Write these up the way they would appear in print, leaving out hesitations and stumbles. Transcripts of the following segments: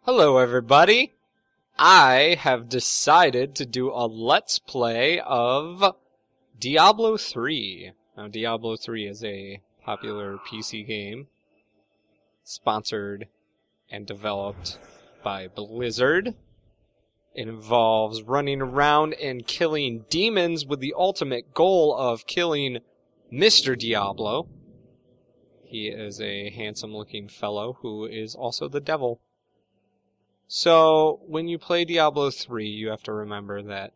Hello everybody! I have decided to do a Let's Play of Diablo 3. Now Diablo 3 is a popular PC game, sponsored and developed by Blizzard. It involves running around and killing demons with the ultimate goal of killing Mr. Diablo. He is a handsome-looking fellow who is also the devil. So, when you play Diablo 3, you have to remember that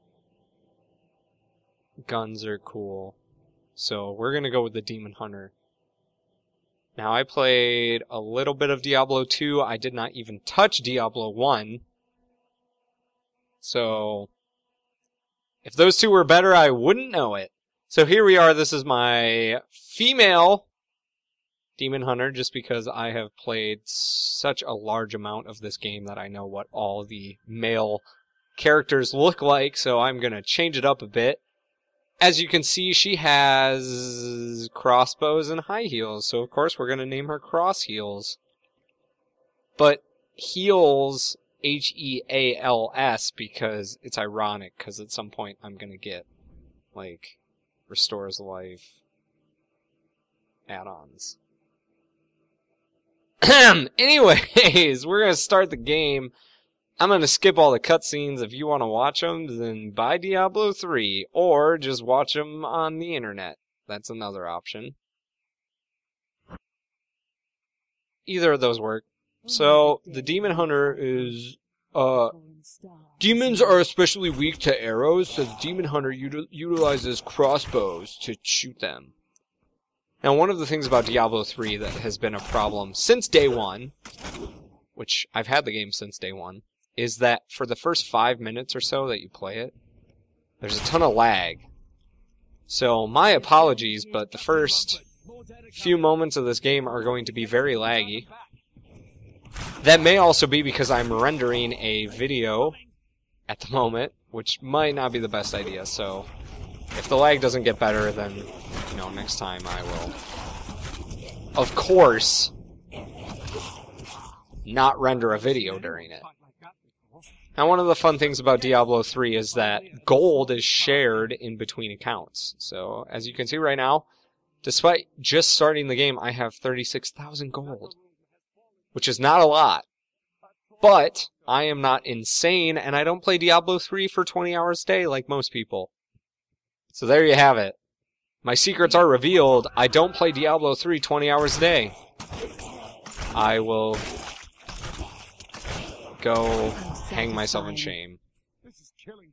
guns are cool. So, we're going to go with the Demon Hunter. Now, I played a little bit of Diablo 2. I did not even touch Diablo 1. So, if those two were better, I wouldn't know it. So, here we are. This is my female Demon Hunter, just because I have played such a large amount of this game that I know what all the male characters look like, so I'm going to change it up a bit. As you can see, she has crossbows and high heels, so of course we're going to name her Cross Heels. But heels, H-E-A-L-S, because it's ironic, because at some point I'm going to get, like, Restores Life add-ons. Anyways, we're going to start the game. I'm going to skip all the cutscenes. If you want to watch them, then buy Diablo 3, or just watch them on the internet. That's another option. Either of those work. So, the Demon Hunter is, demons are especially weak to arrows, so the Demon Hunter utilizes crossbows to shoot them. Now, one of the things about Diablo 3 that has been a problem since day one, which I've had the game since day one, is that for the first 5 minutes or so that you play it, there's a ton of lag. So, my apologies, but the first few moments of this game are going to be very laggy. That may also be because I'm rendering a video at the moment, which might not be the best idea, so if the lag doesn't get better, then, next time I will, of course, not render a video during it. Now, one of the fun things about Diablo 3 is that gold is shared in between accounts. So, as you can see right now, despite just starting the game, I have 36,000 gold, which is not a lot. But I am not insane, and I don't play Diablo 3 for 20 hours a day like most people. So there you have it. My secrets are revealed. I don't play Diablo 3 20 hours a day. I will go hang myself in shame.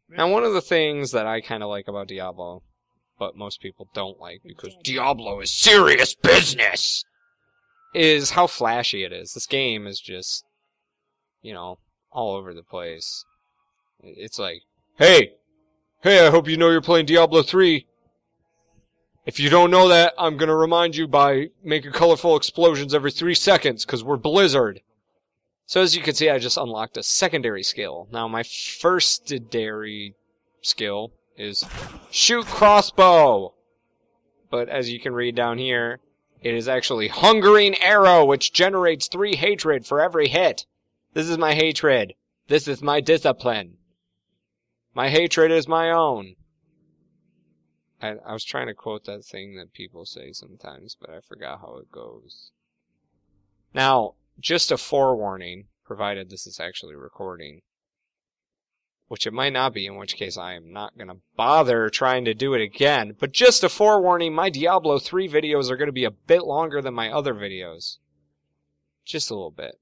Now, one of the things that I kind of like about Diablo, but most people don't like because Diablo is serious business, is how flashy it is. This game is just, all over the place. It's like, hey, I hope you know you're playing Diablo 3. If you don't know that, I'm going to remind you by making colorful explosions every 3 seconds, because we're Blizzard. So as you can see, I just unlocked a secondary skill. Now, my firstary skill is shoot crossbow. But as you can read down here, it is actually hungering arrow, which generates 3 hatred for every hit. This is my hatred. This is my discipline. My hatred is my own. I was trying to quote that thing that people say sometimes, but I forgot how it goes. Now, just a forewarning, provided this is actually recording, which it might not be, in which case I am not going to bother trying to do it again, but just a forewarning, my Diablo 3 videos are going to be a bit longer than my other videos. Just a little bit.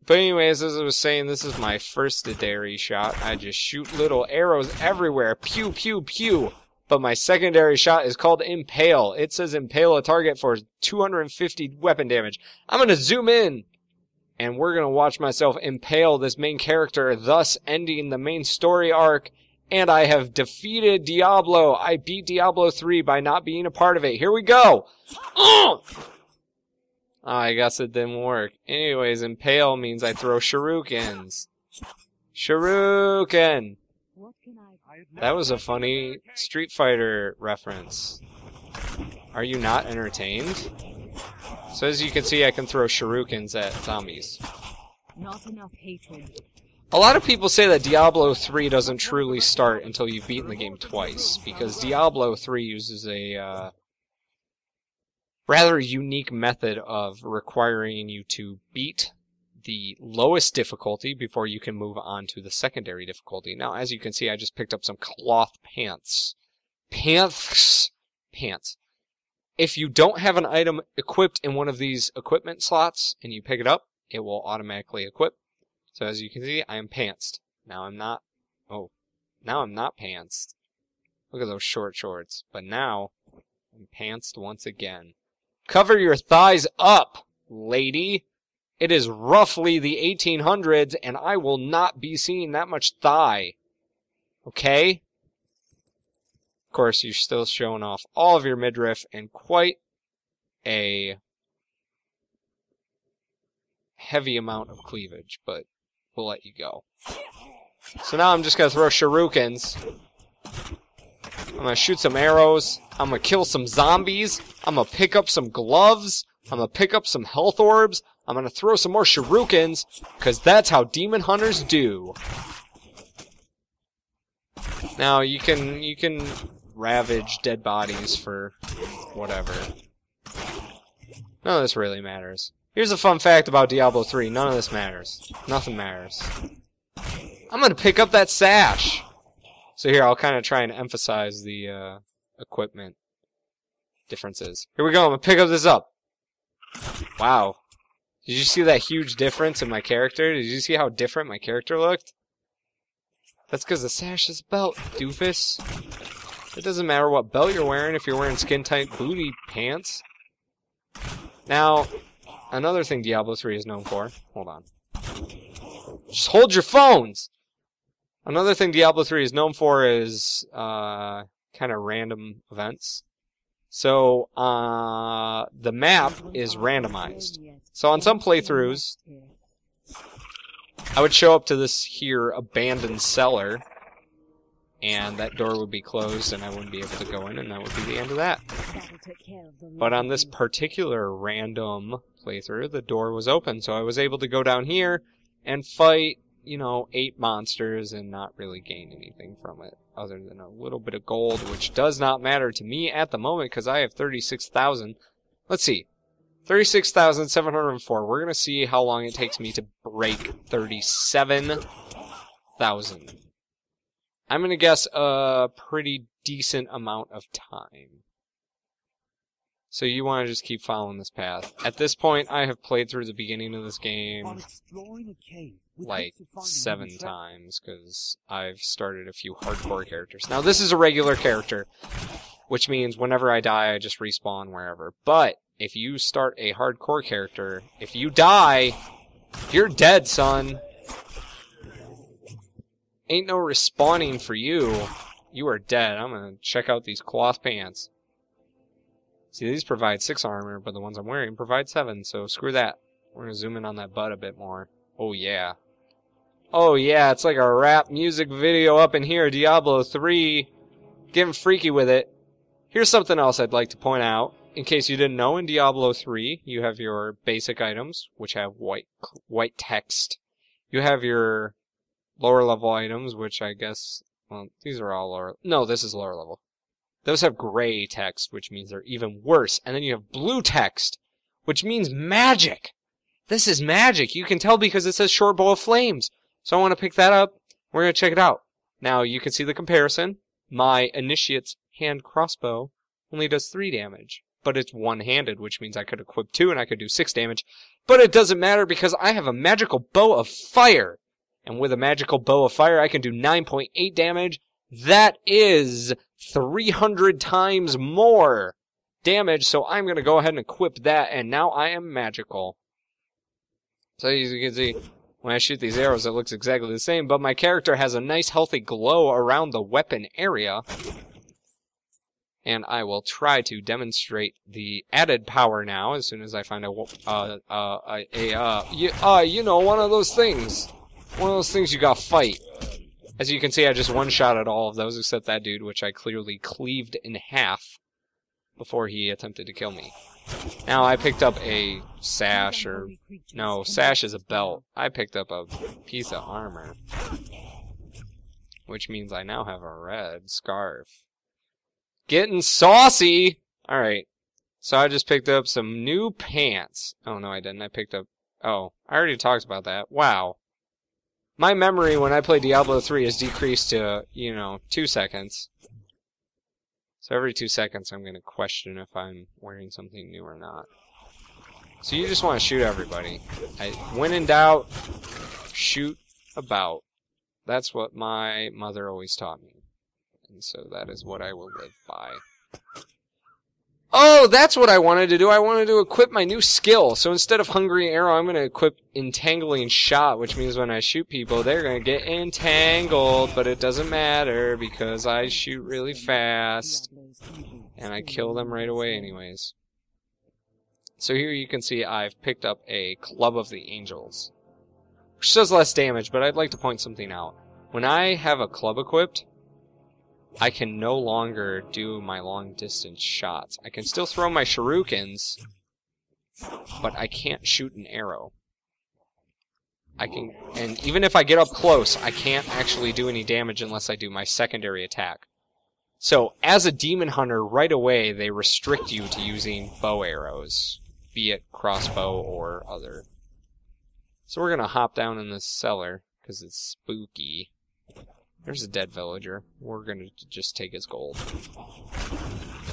But anyways, as I was saying, this is my firstary shot. I just shoot little arrows everywhere. Pew, pew, pew. But my secondary shot is called Impale. It says impale a target for 250 weapon damage. I'm going to zoom in, and we're going to watch myself impale this main character, thus ending the main story arc. And I have defeated Diablo. I beat Diablo 3 by not being a part of it. Here we go. I guess it didn't work. Anyways, impale means I throw shurikens. Shuriken! That was a funny Street Fighter reference. Are you not entertained? So as you can see, I can throw shurikens at zombies. Not enough hatred. A lot of people say that Diablo 3 doesn't truly start until you've beaten the game twice, because Diablo 3 uses a rather unique method of requiring you to beat the lowest difficulty before you can move on to the secondary difficulty. Now, as you can see, I just picked up some cloth pants. Pants. If you don't have an item equipped in one of these equipment slots and you pick it up, it will automatically equip. So as you can see, I am pantsed. Now I'm not. Oh, now I'm not pantsed. Look at those short shorts. But now I'm pantsed once again. Cover your thighs up, lady. It is roughly the 1800s, and I will not be seeing that much thigh. Okay? Of course, you're still showing off all of your midriff and quite a heavy amount of cleavage, but we'll let you go. So now I'm just going to throw shurikens. I'm going to shoot some arrows. I'm going to kill some zombies. I'm going to pick up some gloves. I'm going to pick up some health orbs. I'm going to throw some more shurikens, because that's how demon hunters do. Now, you can ravage dead bodies for whatever. None of this really matters. Here's a fun fact about Diablo 3. None of this matters. Nothing matters. I'm going to pick up that sash. So here, I'll kind of try and emphasize the equipment differences. Here we go. I'm going to pick up this up. Wow. Did you see that huge difference in my character? Did you see how different my character looked? That's because the sash is a belt, doofus. It doesn't matter what belt you're wearing if you're wearing skin-tight booty pants. Now, another thing Diablo 3 is known for... Hold on. Just hold your phones! Another thing Diablo 3 is known for is kind of random events. So, the map is randomized. So on some playthroughs, I would show up to this here abandoned cellar, and that door would be closed, and I wouldn't be able to go in, and that would be the end of that. But on this particular random playthrough, the door was open, so I was able to go down here and fight, 8 monsters and not really gain anything from it, other than a little bit of gold, which does not matter to me at the moment, because I have 36,000. Let's see. 36,704. We're going to see how long it takes me to break 37,000. I'm going to guess a pretty decent amount of time. So you want to just keep following this path. At this point, I have played through the beginning of this game like 7 times, because I've started a few hardcore characters. Now, this is a regular character, which means whenever I die, I just respawn wherever. But if you start a hardcore character, if you die, you're dead, son. Ain't no respawning for you. You are dead. I'm gonna check out these cloth pants. See, these provide 6 armor, but the ones I'm wearing provide 7, so screw that. We're gonna zoom in on that butt a bit more. Oh, yeah. Oh, yeah, it's like a rap music video up in here. Diablo 3. Getting freaky with it. Here's something else I'd like to point out. In case you didn't know, in Diablo 3, you have your basic items, which have white text. You have your lower level items, which I guess, well, these are all lower. No, this is lower level. Those have gray text, which means they're even worse. And then you have blue text, which means magic. This is magic. You can tell because it says short bow of flames. So I want to pick that up. We're going to check it out. Now, you can see the comparison. My initiate's hand crossbow only does 3 damage. But it's one-handed, which means I could equip 2 and I could do 6 damage. But it doesn't matter because I have a magical bow of fire. And with a magical bow of fire, I can do 9.8 damage. That is 300 times more damage. So I'm going to go ahead and equip that. And now I am magical. So as you can see, when I shoot these arrows, it looks exactly the same. But my character has a nice healthy glow around the weapon area. And I will try to demonstrate the added power now as soon as I find one of those things. One of those things you gotta fight. As you can see, I just one-shotted all of those except that dude, which I clearly cleaved in half. before he attempted to kill me. Now, I picked up a sash, or... No, sash is a belt. I picked up a piece of armor, which means I now have a red scarf. Getting saucy! Alright, so I just picked up some new pants. Oh, no, I didn't. I picked up... Oh, I already talked about that. Wow. My memory when I play Diablo 3 has decreased to, 2 seconds. So every 2 seconds I'm going to question if I'm wearing something new or not. So you just want to shoot everybody. When in doubt, shoot about. That's what my mother always taught me. And so that is what I will live by. Oh, that's what I wanted to do. I wanted to equip my new skill. So instead of Hungry Arrow, I'm going to equip Entangling Shot, which means when I shoot people, they're going to get entangled. But it doesn't matter because I shoot really fast. And I kill them right away anyways. So here you can see I've picked up a Club of the Angels, which does less damage, but I'd like to point something out. When I have a club equipped, I can no longer do my long-distance shots. I can still throw my shurikens, but I can't shoot an arrow. And even if I get up close, I can't actually do any damage unless I do my secondary attack. So, as a demon hunter, right away, they restrict you to using bow arrows, be it crossbow or other. So we're gonna hop down in this cellar, because it's spooky. There's a dead villager. We're gonna just take his gold.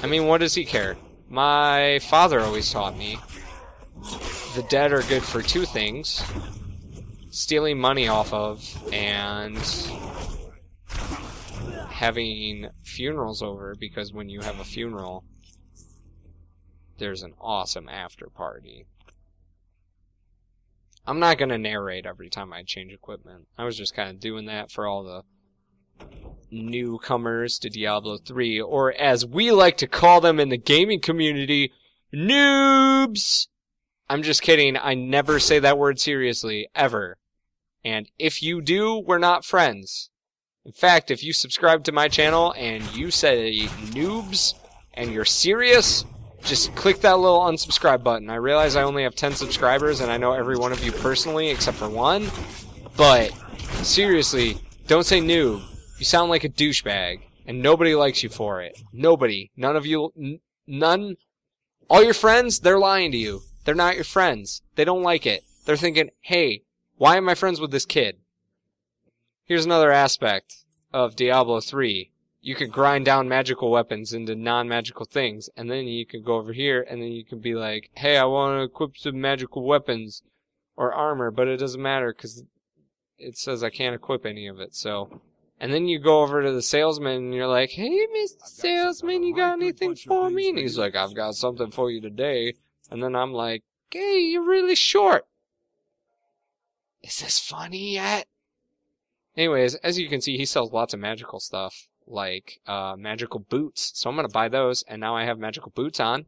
I mean, what does he care? My father always taught me the dead are good for two things: stealing money off of and having funerals over, because when you have a funeral, there's an awesome after party. I'm not gonna narrate every time I change equipment. I was just kind of doing that for all the newcomers to Diablo 3, or as we like to call them in the gaming community, noobs! I'm just kidding, I never say that word seriously, ever. And if you do, we're not friends. In fact, if you subscribe to my channel and you say noobs and you're serious, just click that little unsubscribe button. I realize I only have 10 subscribers and I know every one of you personally except for one, but seriously, don't say noob. You sound like a douchebag, and nobody likes you for it. Nobody. None of you, none. All your friends, they're lying to you. They're not your friends. They don't like it. They're thinking, hey, why am I friends with this kid? Here's another aspect of Diablo 3. You could grind down magical weapons into non-magical things, and then you could go over here, and then you can be like, hey, I want to equip some magical weapons or armor, but it doesn't matter, because it says I can't equip any of it, so... And then you go over to the salesman and you're like, hey, Mr. Salesman, you got anything for me? And he's like, I've got something for you today. And then I'm like, hey, you're really short. Is this funny yet? Anyways, as you can see, he sells lots of magical stuff, like magical boots. So I'm going to buy those, and now I have magical boots on.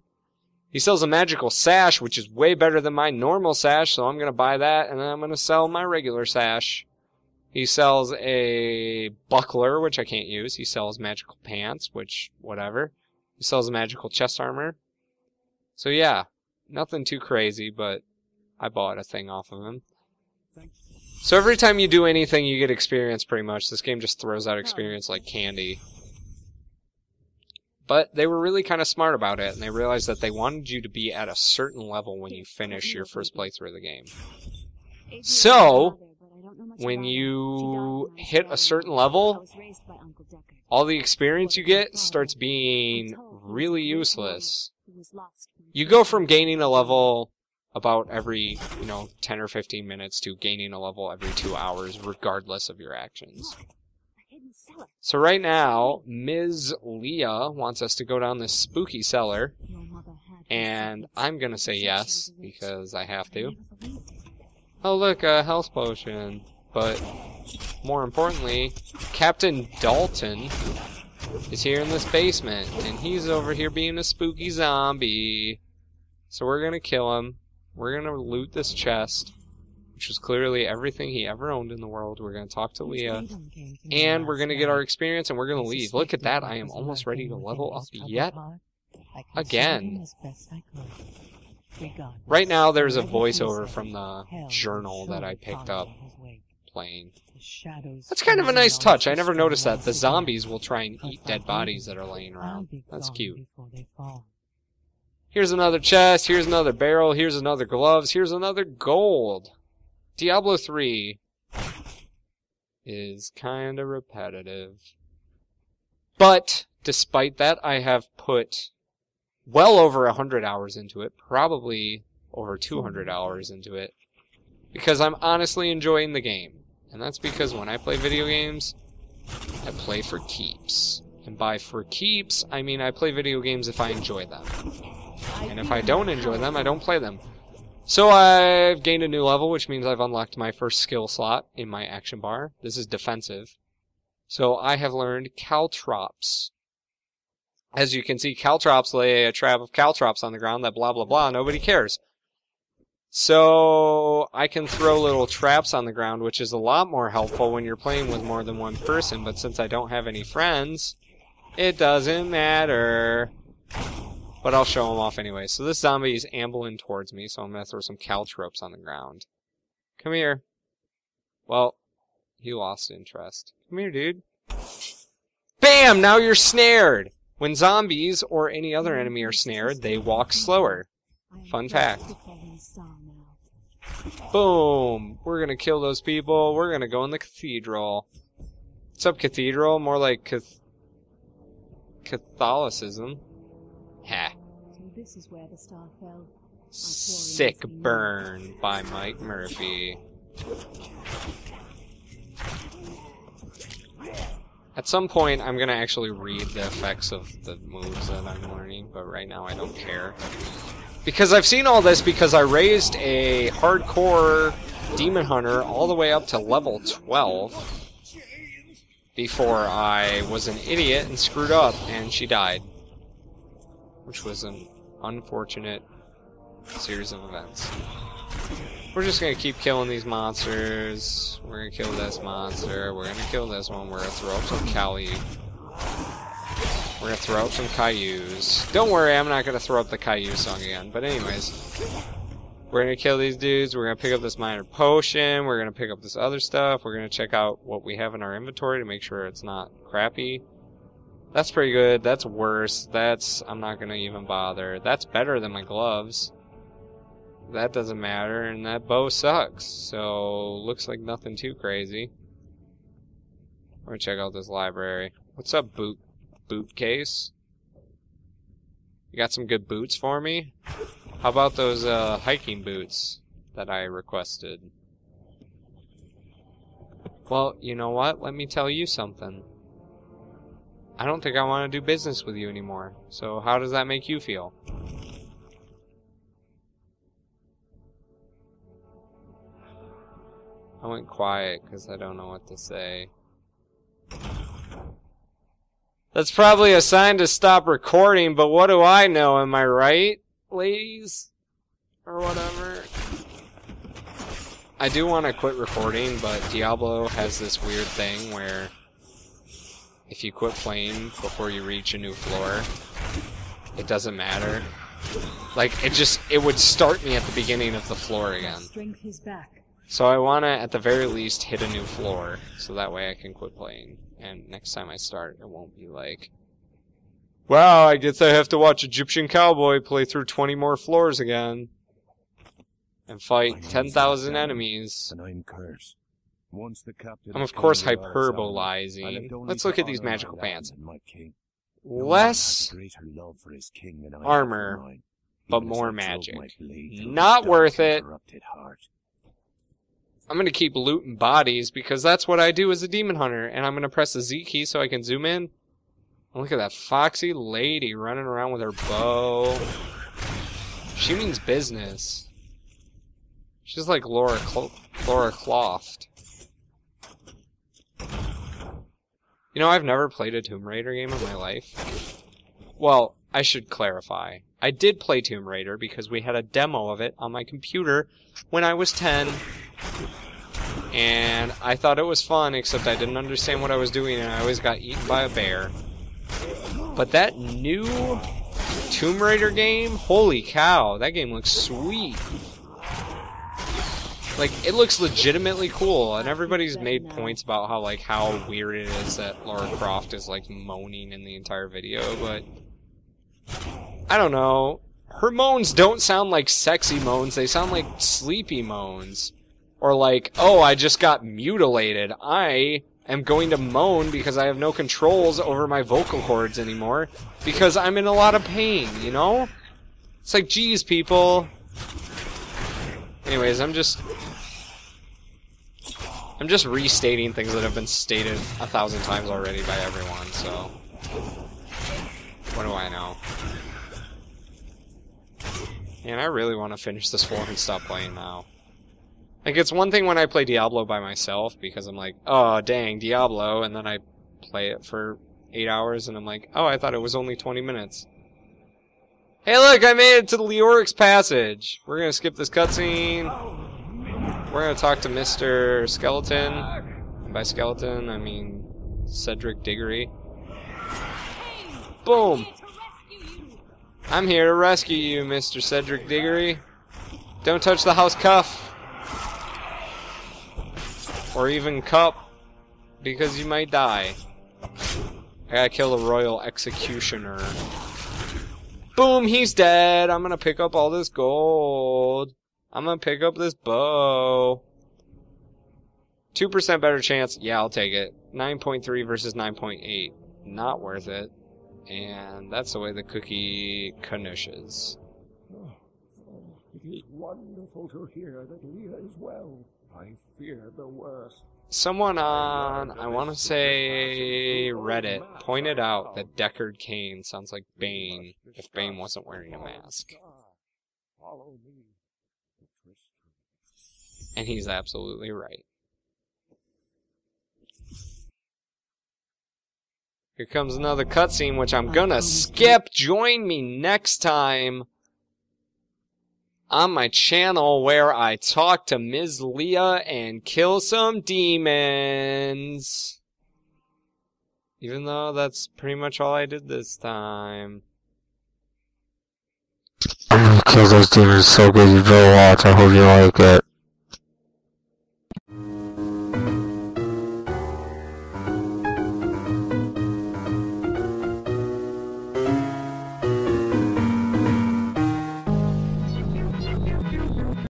He sells a magical sash, which is way better than my normal sash, so I'm going to buy that, and then I'm going to sell my regular sash. He sells a buckler, which I can't use. He sells magical pants, which, whatever. He sells a magical chest armor. So yeah, nothing too crazy, but I bought a thing off of him. So every time you do anything, you get experience pretty much. This game just throws out experience like candy. But they were really kind of smart about it, and they realized that they wanted you to be at a certain level when you finish your first playthrough of the game. So... when you hit a certain level, all the experience you get starts being really useless. You go from gaining a level about every, 10 or 15 minutes to gaining a level every 2 hours, regardless of your actions. So right now, Ms. Leah wants us to go down this spooky cellar, and I'm gonna say yes, because I have to. Oh look, a health potion. But, more importantly, Captain Dalton is here in this basement, and he's over here being a spooky zombie. So we're gonna kill him. We're gonna loot this chest, which was clearly everything he ever owned in the world. We're gonna talk to Leah, and we're gonna get our experience, and we're gonna leave. Look at that, I am almost ready to level up yet Again. Right now there's a voiceover from the journal that I picked up playing. That's kind of a nice touch. I never noticed that. The zombies will try and eat dead bodies that are laying around. That's cute. Here's another chest, here's another barrel, here's another gloves, here's another gold. Diablo 3 is kind of repetitive. But, despite that, I have put well over 100 hours into it, probably over 200 hours into it, because I'm honestly enjoying the game. And that's because when I play video games, I play for keeps. And by for keeps, I mean I play video games if I enjoy them. And if I don't enjoy them, I don't play them. So I've gained a new level, which means I've unlocked my first skill slot in my action bar. This is defensive. So I have learned caltrops. As you can see, caltrops lay a trap of caltrops on the ground that blah blah blah, nobody cares. So I can throw little traps on the ground, which is a lot more helpful when you're playing with more than one person, but since I don't have any friends, it doesn't matter. But I'll show them off anyway. So this zombie is ambling towards me, so I'm going to throw some caltrops on the ground. Come here. Well, he lost interest. Come here, dude. Bam! Now you're snared! When zombies or any other enemy are snared, they walk slower. Fun fact. Boom! We're going to kill those people. We're going to go in the cathedral. What's up, cathedral? More like Catholicism. Ha. So this is where the star fell. Sick Burn by Mike Murphy. At some point, I'm going to actually read the effects of the moves that I'm learning, but right now I don't care. Because I've seen all this because I raised a hardcore demon hunter all the way up to level 12 before I was an idiot and screwed up and she died. Which was an unfortunate series of events. We're just gonna keep killing these monsters. We're gonna kill this monster. We're gonna kill this one. We're gonna throw up some Kali. We're gonna throw up some Cailloux. Don't worry, I'm not gonna throw up the Caillou song again. But anyways, we're gonna kill these dudes. We're gonna pick up this minor potion. We're gonna pick up this other stuff. We're gonna check out what we have in our inventory to make sure it's not crappy. That's pretty good. That's worse. I'm not gonna even bother. That's better than my gloves. That doesn't matter, and that bow sucks. So, looks like nothing too crazy. We're gonna check out this library. What's up, boot case? You got some good boots for me? How about those hiking boots that I requested? Well, you know what? Let me tell you something. I don't think I want to do business with you anymore. So how does that make you feel? I went quiet because I don't know what to say. That's probably a sign to stop recording, but what do I know? Am I right, ladies? Or whatever. I do want to quit recording, but Diablo has this weird thing where if you quit playing before you reach a new floor, it doesn't matter. Like, it would start me at the beginning of the floor again. So I want to, at the very least, hit a new floor, so that way I can quit playing. And next time I start, it won't be like, wow, I guess I have to watch Egyptian Cowboy play through 20 more floors again. And fight 10,000 enemies. And I'm cursed. Once the captain I'm of course hyperbolizing. Let's look at these magical pants. Less armor, but more magic. Not worth it. I'm going to keep looting bodies because that's what I do as a demon hunter. And I'm going to press the Z key so I can zoom in. Look at that foxy lady running around with her bow. She means business. She's like Laura Croft. You know, I've never played a Tomb Raider game in my life. Well, I should clarify. I did play Tomb Raider because we had a demo of it on my computer when I was 10. And I thought it was fun, except I didn't understand what I was doing and I always got eaten by a bear. But that new Tomb Raider game? Holy cow, that game looks sweet. Like, it looks legitimately cool, and everybody's made points about how, like, how weird it is that Lara Croft is, like, moaning in the entire video, but I don't know. Her moans don't sound like sexy moans, they sound like sleepy moans. Or like, oh, I just got mutilated. I am going to moan because I have no controls over my vocal cords anymore because I'm in a lot of pain, you know? It's like, geez, people. Anyways, I'm just restating things that have been stated 1,000 times already by everyone, so what do I know? Man, I really want to finish this floor and stop playing now. Like, it's one thing when I play Diablo by myself, because I'm like, oh, dang, Diablo, and then I play it for 8 hours, and I'm like, oh, I thought it was only 20 minutes. Hey, look, I made it to the Leoric's Passage! We're gonna skip this cutscene. We're gonna talk to Mr. Skeleton. And by skeleton, I mean Cedric Diggory. Boom! I'm here to rescue you, Mr. Cedric Diggory. Don't touch the house cuff. Or even cup, because you might die. I gotta kill the royal executioner. Boom, he's dead. I'm gonna pick up all this gold. I'm gonna pick up this bow. 2% better chance. Yeah, I'll take it. 9.3 versus 9.8. Not worth it. And that's the way the cookie knishes. It is wonderful to hear that Leah is well. I fear the worst. Someone on, I want to say Reddit, pointed out that Deckard Cain sounds like Bane if Bane wasn't wearing a mask. Follow me. And he's absolutely right. Here comes another cutscene, which I'm gonna skip. Join me next time on my channel where I talk to Ms. Leah and kill some demons. Even though that's pretty much all I did this time. I'm gonna kill those demons so good you better watch. I hope you like it.